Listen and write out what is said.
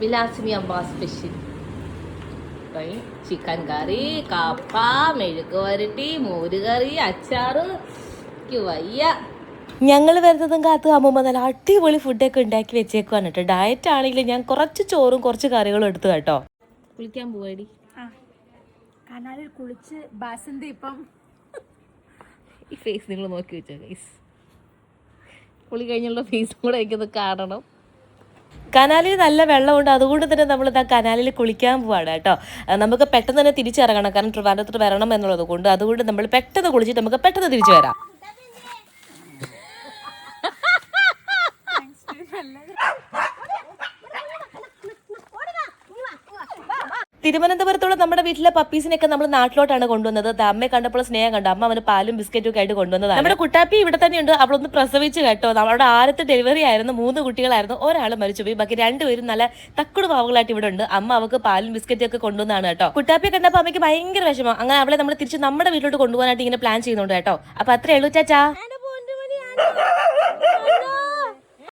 വിലാസിനി അമ്മ special chicken കറി, കപ്പ, മെഴുക്ക് വരട്ടി, മോരുകറി, അച്ചാറ്. വയ്യ. ഞങ്ങൾ വരുന്നതും കാത്ത് അമ്മൂമ്മ നല്ല അടിപൊളി ഫുഡൊക്കെ ഉണ്ടാക്കി വെച്ചേക്കുവാണ് കേട്ടോ. ഡയറ്റ് ആണെങ്കിലും ഞാൻ കുറച്ച് ചോറും കുറച്ച് കറികളും എടുത്തു കേട്ടോ. കുളിക്കാൻ പോവാടി. കനാലിൽ കുളിച്ച് ബാസന്തി ഇപ്പം ഈ ഫേസ് നിങ്ങൾ നോക്കി വെച്ചോ ഗൈസ്. കുളി കഴിഞ്ഞുള്ള ഫേസും കൂടെ എനിക്കൊന്ന് കാണണം. കനാലിൽ നല്ല വെള്ളമുണ്ട്, അതുകൊണ്ട് തന്നെ നമ്മൾ കനാലിൽ കുളിക്കാൻ പോവാണ് കേട്ടോ. നമുക്ക് പെട്ടെന്ന് തന്നെ തിരിച്ചിറങ്ങണം, കാരണം ട്രിവാൻഡ്രത്തോട്ട് വരണം എന്നുള്ളത് കൊണ്ട്. അതുകൊണ്ട് നമ്മൾ പെട്ടെന്ന് കുളിച്ചിട്ട് നമുക്ക് പെട്ടെന്ന് തിരിച്ചു വരാം. തിരുവനന്തപുരത്തോളം നമ്മുടെ വീട്ടിലെ പപ്പീസിനെയൊക്കെ നമ്മൾ നാട്ടിലോട്ടാണ് കൊണ്ടുവന്നത്. അമ്മയെ കണ്ടപ്പോൾ സ്നേഹം കണ്ടു. അമ്മ അവന് പാലും ബിസ്ക്കറ്റും ഒക്കെ ആയിട്ട് കൊണ്ടുവന്നതാണ്. നമ്മുടെ കുട്ടാപ്പി ഇവിടെ തന്നെയുണ്ട്. അവളൊന്ന് പ്രസവിച്ച് കേട്ടോ. നമ്മുടെ ആദ്യത്തെ ഡെലിവറി ആയിരുന്നു. 3 കുട്ടികളായിരുന്നു. ഒരാൾ മരിച്ചുപോയി, ബാക്കി 2 പേരും നല്ല തക്കുട് പാവകളായിട്ട് ഇവിടെ ഉണ്ട്. അമ്മ അവൾക്ക് പാലും ബിസ്ക്കറ്റും ഒക്കെ കൊണ്ടുവന്നാണ് കേട്ടോ. കുട്ടാപ്പിയെ കണ്ടപ്പോൾ അമ്മയ്ക്ക് ഭയങ്കര വിഷമം. അങ്ങനെ അവളെ നമ്മൾ തിരിച്ച് നമ്മുടെ വീട്ടിലോട്ട് കൊണ്ടുപോകാനായിട്ട് ഇങ്ങനെ പ്ലാൻ ചെയ്യുന്നുണ്ട് കേട്ടോ. അപ്പൊ അത്രേ ഉള്ളൂ. ചാച്ചാ.